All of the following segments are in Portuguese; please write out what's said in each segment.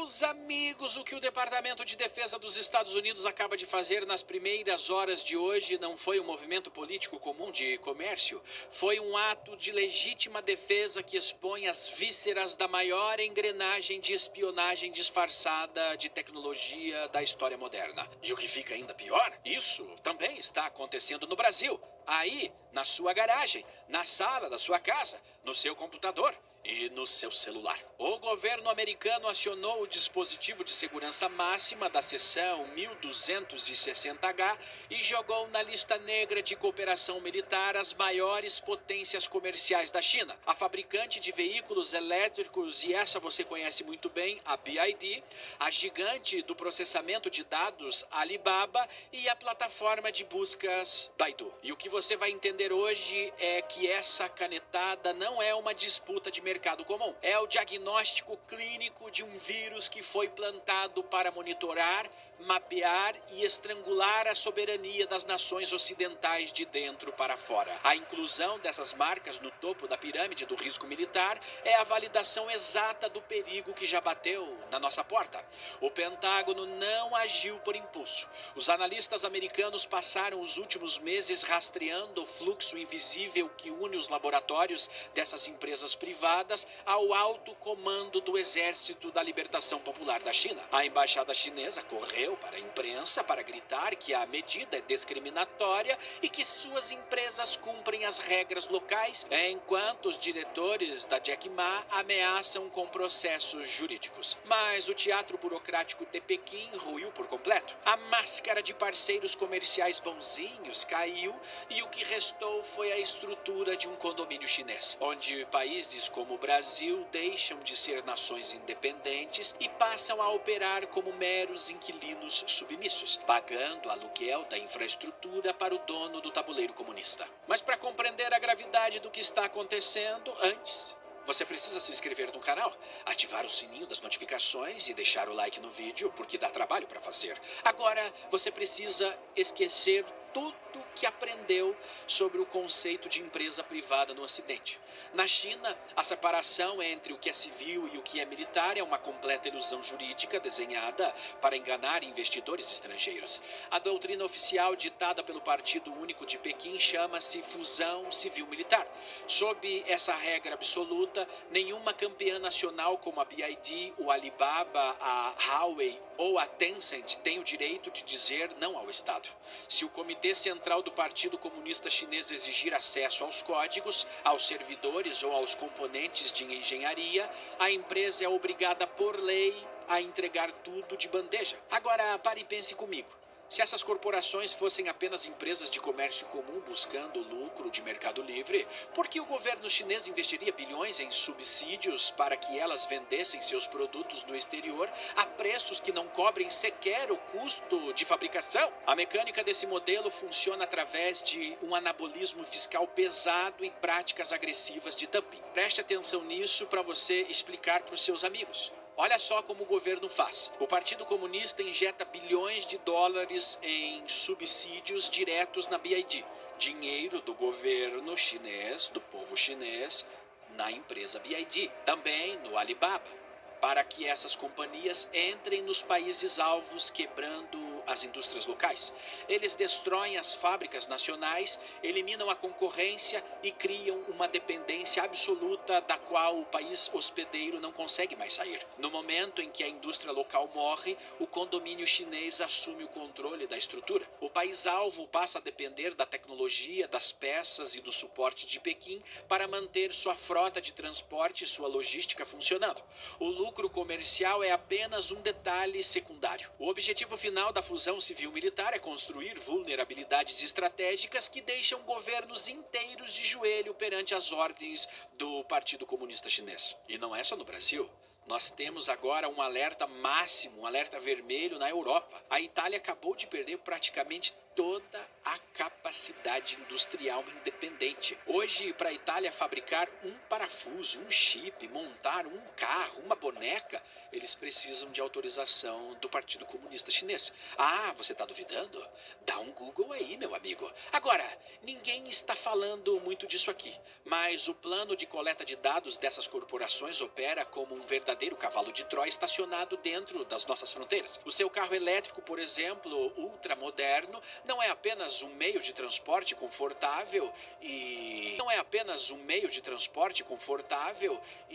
Meus amigos, o que o Departamento de Defesa dos Estados Unidos acaba de fazer nas primeiras horas de hoje não foi um movimento político comum de comércio, foi um ato de legítima defesa que expõe as vísceras da maior engrenagem de espionagem disfarçada de tecnologia da história moderna. E o que fica ainda pior, isso também está acontecendo no Brasil. Aí, na sua garagem, na sala da sua casa, no seu computador e no seu celular. O governo americano acionou o dispositivo de segurança máxima da seção 1260H e jogou na lista negra de cooperação militar as maiores potências comerciais da China. A fabricante de veículos elétricos, e essa você conhece muito bem, a BYD, a gigante do processamento de dados Alibaba e a plataforma de buscas Baidu. E o que você vai entender hoje é que essa canetada não é uma disputa de mercado comum. É o diagnóstico clínico de um vírus que foi plantado para monitorar, mapear e estrangular a soberania das nações ocidentais de dentro para fora. A inclusão dessas marcas no topo da pirâmide do risco militar é a validação exata do perigo que já bateu na nossa porta. O Pentágono não agiu por impulso. Os analistas americanos passaram os últimos meses rastreando o fluxo invisível que une os laboratórios dessas empresas privadas ao alto comando do Exército da Libertação Popular da China. A embaixada chinesa correu para a imprensa para gritar que a medida é discriminatória e que suas empresas cumprem as regras locais, enquanto os diretores da Jack Ma ameaçam com processos jurídicos. Mas o teatro burocrático de Pequim ruiu por completo. A máscara de parceiros comerciais bonzinhos caiu e o que restou foi a estrutura de um condomínio chinês, onde países como o Brasil deixam de ser nações independentes e passam a operar como meros inquilinos submissos, pagando aluguel da infraestrutura para o dono do tabuleiro comunista. Mas para compreender a gravidade do que está acontecendo, antes você precisa se inscrever no canal, ativar o sininho das notificações e deixar o like no vídeo, porque dá trabalho para fazer. Agora, você precisa esquecer tudo que aprendeu sobre o conceito de empresa privada no Ocidente. Na China, a separação entre o que é civil e o que é militar é uma completa ilusão jurídica desenhada para enganar investidores estrangeiros. A doutrina oficial ditada pelo Partido Único de Pequim chama-se fusão civil-militar. Sob essa regra absoluta, nenhuma campeã nacional como a BYD, o Alibaba, a Huawei ou a Tencent tem o direito de dizer não ao Estado. Se o Comitê Central do Partido Comunista Chinês exigir acesso aos códigos, aos servidores ou aos componentes de engenharia, a empresa é obrigada por lei a entregar tudo de bandeja. Agora, pare e pense comigo. Se essas corporações fossem apenas empresas de comércio comum buscando lucro de mercado livre, por que o governo chinês investiria bilhões em subsídios para que elas vendessem seus produtos no exterior a preços que não cobrem sequer o custo de fabricação? A mecânica desse modelo funciona através de um anabolismo fiscal pesado e práticas agressivas de dumping. Preste atenção nisso para você explicar para os seus amigos. Olha só como o governo faz. O Partido Comunista injeta bilhões de dólares em subsídios diretos na BYD. Dinheiro do governo chinês, do povo chinês, na empresa BYD. Também no Alibaba. Para que essas companhias entrem nos países alvos, quebrando as indústrias locais. Eles destroem as fábricas nacionais, eliminam a concorrência e criam uma dependência absoluta da qual o país hospedeiro não consegue mais sair. No momento em que a indústria local morre, o condomínio chinês assume o controle da estrutura. O país-alvo passa a depender da tecnologia, das peças e do suporte de Pequim para manter sua frota de transporte e sua logística funcionando. O lucro comercial é apenas um detalhe secundário. O objetivo final da fusão civil-militar é construir vulnerabilidades estratégicas que deixam governos inteiros de joelho perante as ordens do Partido Comunista Chinês. E não é só no Brasil. Nós temos agora um alerta máximo, um alerta vermelho na Europa. A Itália acabou de perder praticamente toda a capacidade industrial independente. Hoje, para a Itália fabricar um parafuso, um chip, montar um carro, uma boneca, eles precisam de autorização do Partido Comunista Chinês. Ah, você está duvidando? Dá um Google aí, meu amigo. Agora, ninguém está falando muito disso aqui, mas o plano de coleta de dados dessas corporações opera como um verdadeiro cavalo de Troia estacionado dentro das nossas fronteiras. O seu carro elétrico, por exemplo, ultramoderno, não é apenas um meio de transporte confortável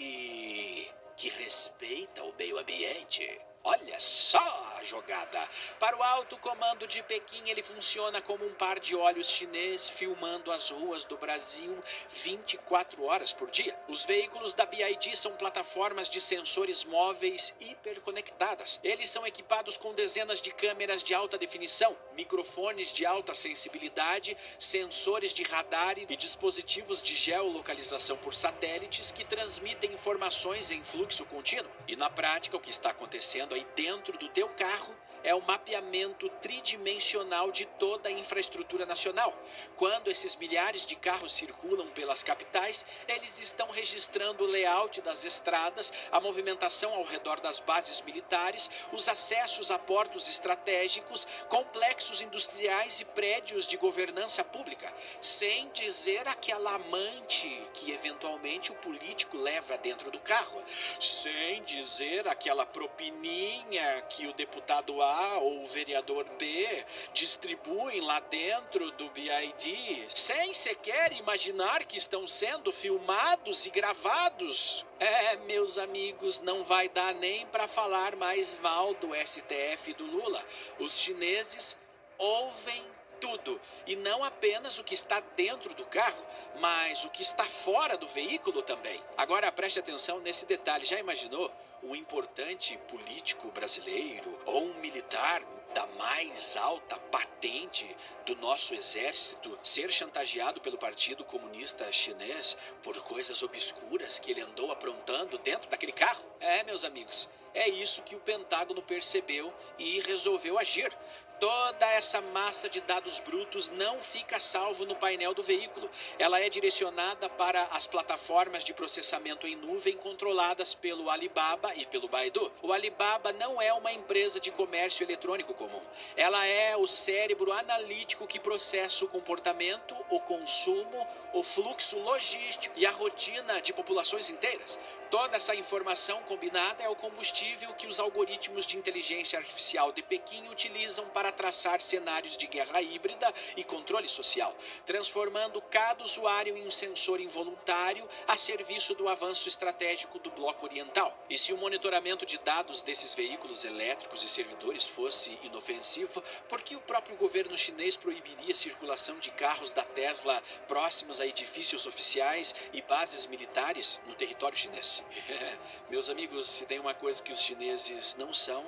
e que respeita o meio ambiente. Olha só a jogada. Para o alto comando de Pequim, ele funciona como um par de olhos chinês filmando as ruas do Brasil 24 horas por dia. Os veículos da BYD são plataformas de sensores móveis hiperconectadas. Eles são equipados com dezenas de câmeras de alta definição, microfones de alta sensibilidade, sensores de radar e dispositivos de geolocalização por satélites que transmitem informações em fluxo contínuo. E na prática, o que está acontecendo aí dentro do teu carro é o mapeamento tridimensional de toda a infraestrutura nacional. Quando esses milhares de carros circulam pelas capitais, eles estão registrando o layout das estradas, a movimentação ao redor das bases militares, os acessos a portos estratégicos, complexos industriais e prédios de governança pública, sem dizer aquela amante que eventualmente o político leva dentro do carro, sem dizer aquela propininha que o deputado A ou o vereador B distribuem lá dentro do BYD, sem sequer imaginar que estão sendo filmados e gravados. Meus amigos, não vai dar nem para falar mais mal do STF e do Lula. Os chineses ouvem tudo, e não apenas o que está dentro do carro, mas o que está fora do veículo também. Agora preste atenção nesse detalhe. Já imaginou um importante político brasileiro ou um militar da mais alta patente do nosso exército ser chantageado pelo Partido Comunista Chinês por coisas obscuras que ele andou aprontando dentro daquele carro? Meus amigos, é isso que o Pentágono percebeu e resolveu agir. Toda essa massa de dados brutos não fica salvo no painel do veículo. Ela é direcionada para as plataformas de processamento em nuvem controladas pelo Alibaba e pelo Baidu. O Alibaba não é uma empresa de comércio eletrônico comum. Ela é o cérebro analítico que processa o comportamento, o consumo, o fluxo logístico e a rotina de populações inteiras. Toda essa informação combinada é o combustível que os algoritmos de inteligência artificial de Pequim utilizam para traçar cenários de guerra híbrida e controle social, transformando cada usuário em um sensor involuntário a serviço do avanço estratégico do bloco oriental. E se o monitoramento de dados desses veículos elétricos e servidores fosse inofensivo, por que o próprio governo chinês proibiria a circulação de carros da Tesla próximos a edifícios oficiais e bases militares no território chinês? Meus amigos, se tem uma coisa que os chineses não são,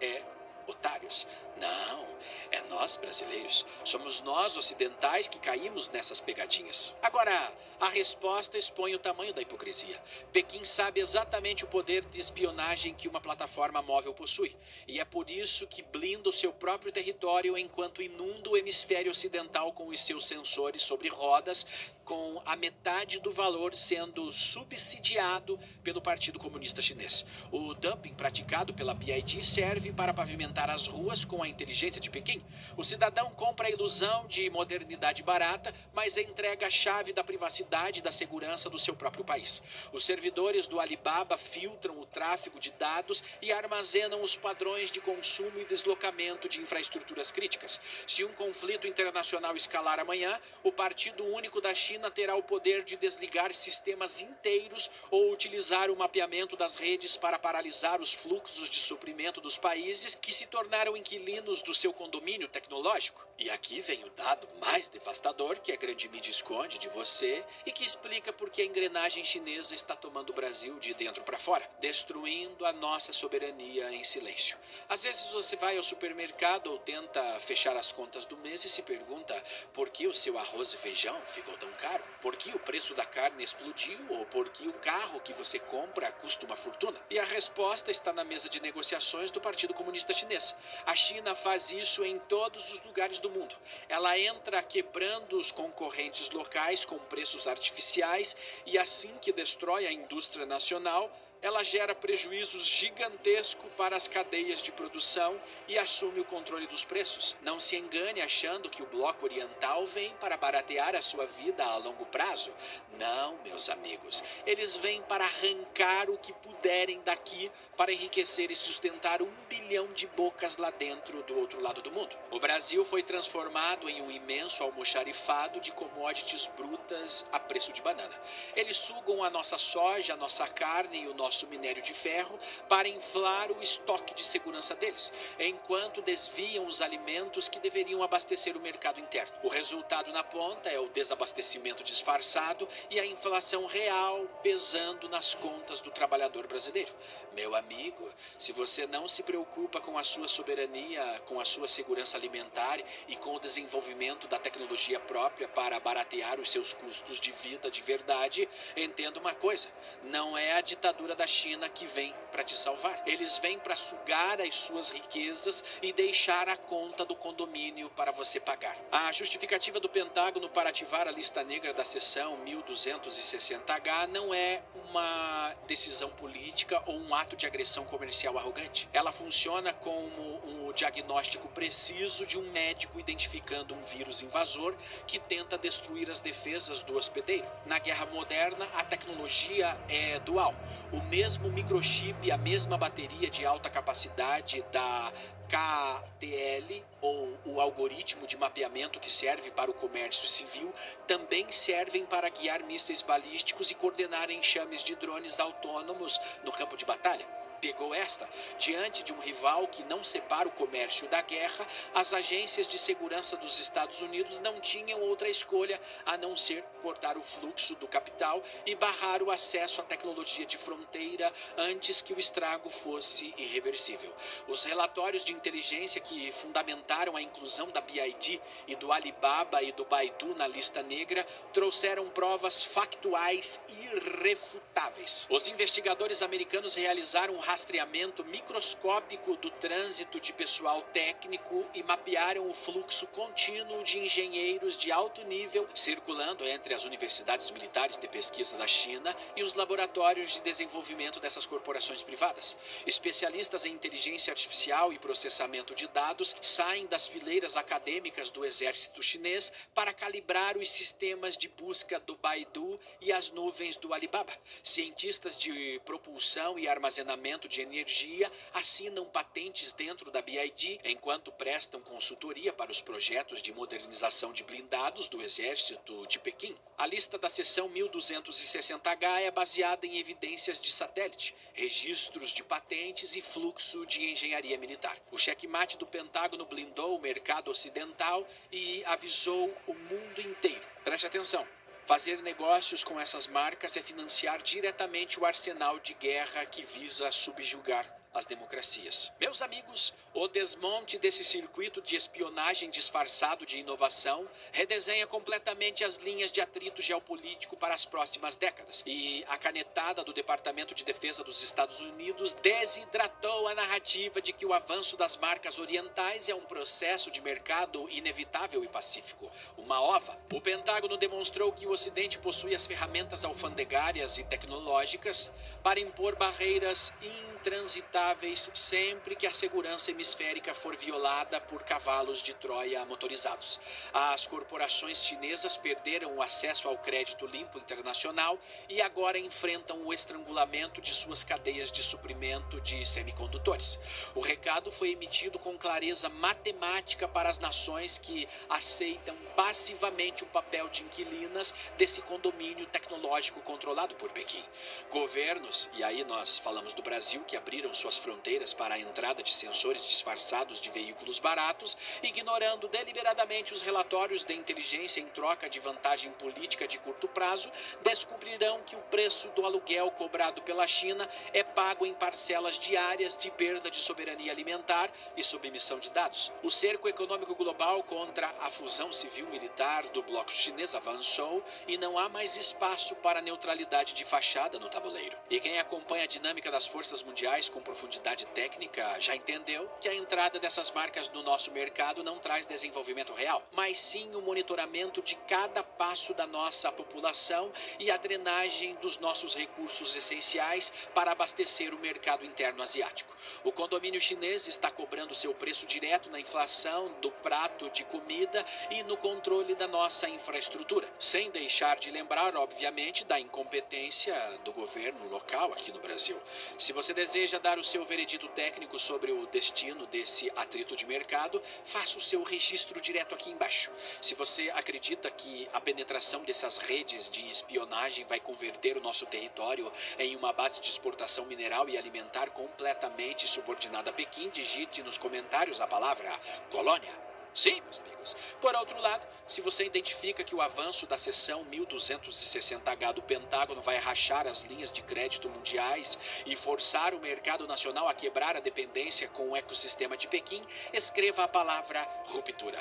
é otários. Não, é nós brasileiros, somos nós ocidentais que caímos nessas pegadinhas. Agora, a resposta expõe o tamanho da hipocrisia. Pequim sabe exatamente o poder de espionagem que uma plataforma móvel possui, e é por isso que blinda o seu próprio território enquanto inunda o hemisfério ocidental com os seus sensores sobre rodas, com a metade do valor sendo subsidiado pelo Partido Comunista Chinês. O dumping praticado pela BYD serve para pavimentar as ruas com a inteligência de Pequim. O cidadão compra a ilusão de modernidade barata, mas entrega a chave da privacidade e da segurança do seu próprio país. Os servidores do Alibaba filtram o tráfego de dados e armazenam os padrões de consumo e deslocamento de infraestruturas críticas. Se um conflito internacional escalar amanhã, o Partido Único da China terá o poder de desligar sistemas inteiros ou utilizar o mapeamento das redes para paralisar os fluxos de suprimento dos países que se tornaram inquilinos do seu condomínio tecnológico. E aqui vem o dado mais devastador que a grande mídia esconde de você e que explica por que a engrenagem chinesa está tomando o Brasil de dentro para fora, destruindo a nossa soberania em silêncio. Às vezes você vai ao supermercado ou tenta fechar as contas do mês e se pergunta por que o seu arroz e feijão ficou tão caro. caro? Por que o preço da carne explodiu ou por que o carro que você compra custa uma fortuna? E a resposta está na mesa de negociações do Partido Comunista Chinês. A China faz isso em todos os lugares do mundo. Ela entra quebrando os concorrentes locais com preços artificiais e assim que destrói a indústria nacional, ela gera prejuízos gigantescos para as cadeias de produção e assume o controle dos preços. Não se engane achando que o bloco oriental vem para baratear a sua vida a longo prazo. Não, meus amigos. Eles vêm para arrancar o que puderem daqui para enriquecer e sustentar 1 bilhão de bocas lá dentro do outro lado do mundo. O Brasil foi transformado em um imenso almoxarifado de commodities brutas a preço de banana. Eles sugam a nossa soja, a nossa carne e o nosso minério de ferro para inflar o estoque de segurança deles, enquanto desviam os alimentos que deveriam abastecer o mercado interno. O resultado na ponta é o desabastecimento disfarçado e a inflação real pesando nas contas do trabalhador brasileiro. Meu amigo, se você não se preocupa com a sua soberania, com a sua segurança alimentar e com o desenvolvimento da tecnologia própria para baratear os seus custos de vida de verdade, entenda uma coisa: não é a ditadura da China que vem para te salvar. Eles vêm para sugar as suas riquezas e deixar a conta do condomínio para você pagar. A justificativa do Pentágono para ativar a lista negra da seção 1260H não é uma decisão política ou um ato de agressão comercial arrogante. Ela funciona como um diagnóstico preciso de um médico identificando um vírus invasor que tenta destruir as defesas do hospedeiro. Na guerra moderna, a tecnologia é dual. O mesmo microchip, a mesma bateria de alta capacidade da KTL, ou o algoritmo de mapeamento que serve para o comércio civil, também servem para guiar mísseis balísticos e coordenar enxames de drones autônomos no campo de batalha. Pegou esta? Diante de um rival que não separa o comércio da guerra, as agências de segurança dos Estados Unidos não tinham outra escolha a não ser cortar o fluxo do capital e barrar o acesso à tecnologia de fronteira antes que o estrago fosse irreversível. Os relatórios de inteligência que fundamentaram a inclusão da BID e do Alibaba e do Baidu na lista negra trouxeram provas factuais irrefutáveis. Os investigadores americanos realizaram um rastreamento microscópico do trânsito de pessoal técnico e mapearam o fluxo contínuo de engenheiros de alto nível circulando entre as universidades militares de pesquisa da China e os laboratórios de desenvolvimento dessas corporações privadas. Especialistas em inteligência artificial e processamento de dados saem das fileiras acadêmicas do exército chinês para calibrar os sistemas de busca do Baidu e as nuvens do Alibaba. Cientistas de propulsão e armazenamento de energia assinam patentes dentro da BID, enquanto prestam consultoria para os projetos de modernização de blindados do exército de Pequim. A lista da seção 1260H é baseada em evidências de satélite, registros de patentes e fluxo de engenharia militar. O checkmate do Pentágono blindou o mercado ocidental e avisou o mundo inteiro. Preste atenção. Fazer negócios com essas marcas é financiar diretamente o arsenal de guerra que visa subjugar as democracias. Meus amigos, o desmonte desse circuito de espionagem disfarçado de inovação redesenha completamente as linhas de atrito geopolítico para as próximas décadas. E a canetada do Departamento de Defesa dos Estados Unidos desidratou a narrativa de que o avanço das marcas orientais é um processo de mercado inevitável e pacífico, uma ova. O Pentágono demonstrou que o Ocidente possui as ferramentas alfandegárias e tecnológicas para impor barreiras intransitáveis sempre que a segurança hemisférica for violada por cavalos de Troia motorizados. As corporações chinesas perderam o acesso ao crédito limpo internacional e agora enfrentam o estrangulamento de suas cadeias de suprimento de semicondutores. O recado foi emitido com clareza matemática para as nações que aceitam passivamente o papel de inquilinas desse condomínio tecnológico controlado por Pequim. Governos, e aí nós falamos do Brasil, que abriram suas fronteiras para a entrada de sensores disfarçados de veículos baratos, ignorando deliberadamente os relatórios de inteligência em troca de vantagem política de curto prazo, descobrirão que o preço do aluguel cobrado pela China é pago em parcelas diárias de perda de soberania alimentar e submissão de dados. O cerco econômico global contra a fusão civil-militar do bloco chinês avançou e não há mais espaço para neutralidade de fachada no tabuleiro. E quem acompanha a dinâmica das forças mundiais com profundidade técnica já entendeu que a entrada dessas marcas no nosso mercado não traz desenvolvimento real, mas sim o monitoramento de cada passo da nossa população e a drenagem dos nossos recursos essenciais para abastecer o mercado interno asiático. O condomínio chinês está cobrando seu preço direto na inflação do prato de comida e no controle da nossa infraestrutura, sem deixar de lembrar, obviamente, da incompetência do governo local aqui no Brasil. Se você deseja dar o seu veredito técnico sobre o destino desse atrito de mercado, faça o seu registro direto aqui embaixo. Se você acredita que a penetração dessas redes de espionagem vai converter o nosso território em uma base de exportação mineral e alimentar completamente subordinada a Pequim, digite nos comentários a palavra colônia. Sim, meus amigos. Por outro lado, se você identifica que o avanço da seção 1260H do Pentágono vai rachar as linhas de crédito mundiais e forçar o mercado nacional a quebrar a dependência com o ecossistema de Pequim, escreva a palavra ruptura.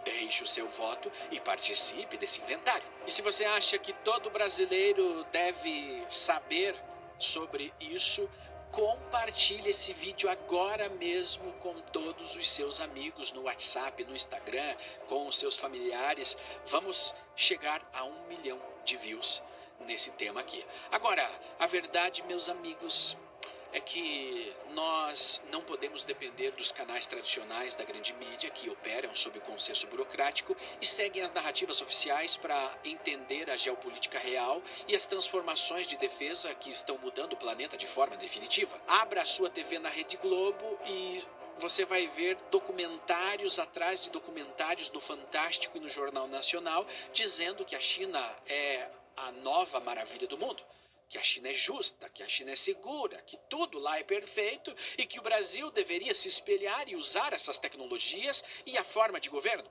Deixe o seu voto e participe desse inventário. E se você acha que todo brasileiro deve saber sobre isso, compartilhe esse vídeo agora mesmo com todos os seus amigos no WhatsApp, no Instagram, com os seus familiares. Vamos chegar a 1 milhão de views nesse tema aqui. Agora, a verdade, meus amigos, é que nós não podemos depender dos canais tradicionais da grande mídia que operam sob o consenso burocrático e seguem as narrativas oficiais para entender a geopolítica real e as transformações de defesa que estão mudando o planeta de forma definitiva. Abra a sua TV na Rede Globo e você vai ver documentários atrás de documentários no Fantástico e no Jornal Nacional dizendo que a China é a nova maravilha do mundo, que a China é justa, que a China é segura, que tudo lá é perfeito e que o Brasil deveria se espelhar e usar essas tecnologias e a forma de governo.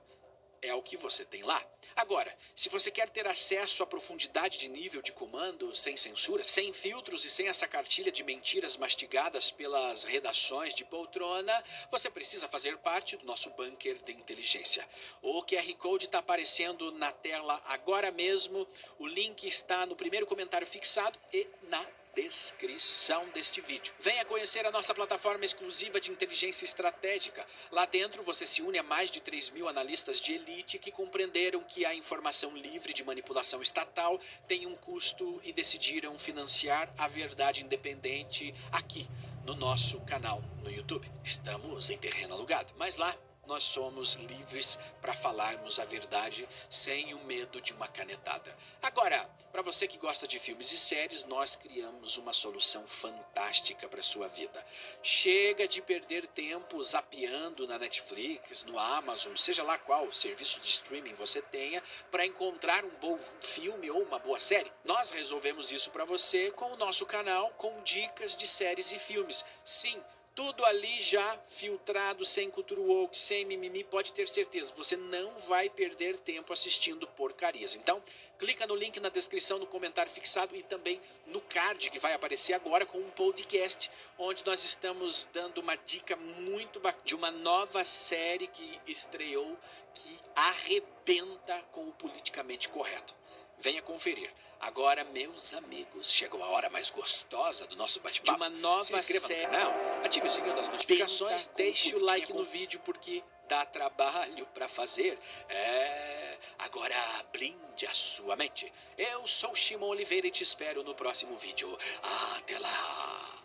É o que você tem lá. Agora, se você quer ter acesso à profundidade de nível de comando, sem censura, sem filtros e sem essa cartilha de mentiras mastigadas pelas redações de poltrona, você precisa fazer parte do nosso bunker de inteligência. O QR Code está aparecendo na tela agora mesmo, o link está no primeiro comentário fixado e na descrição deste vídeo. Venha conhecer a nossa plataforma exclusiva de inteligência estratégica. Lá dentro você se une a mais de 3.000 analistas de elite que compreenderam que a informação livre de manipulação estatal tem um custo e decidiram financiar a verdade independente aqui no nosso canal no YouTube. Estamos em terreno alugado, mas lá nós somos livres para falarmos a verdade sem o medo de uma canetada. Agora, para você que gosta de filmes e séries, nós criamos uma solução fantástica para sua vida. Chega de perder tempo zapeando na Netflix, no Amazon, seja lá qual serviço de streaming você tenha, para encontrar um bom filme ou uma boa série. Nós resolvemos isso para você com o nosso canal, com dicas de séries e filmes. Sim, tudo ali já filtrado, sem cultura woke, sem mimimi, pode ter certeza, você não vai perder tempo assistindo porcarias. Então, clica no link na descrição, no comentário fixado e também no card que vai aparecer agora com um podcast, onde nós estamos dando uma dica muito bacana de uma nova série que estreou, que arrebenta com o politicamente correto. Venha conferir. Agora, meus amigos, chegou a hora mais gostosa do nosso bate-papo. De uma nova série. No canal, ative o sininho das notificações, deixe o like no vídeo porque dá trabalho para fazer. Agora blinde a sua mente. Eu sou Shimon Oliveira e te espero no próximo vídeo. Até lá!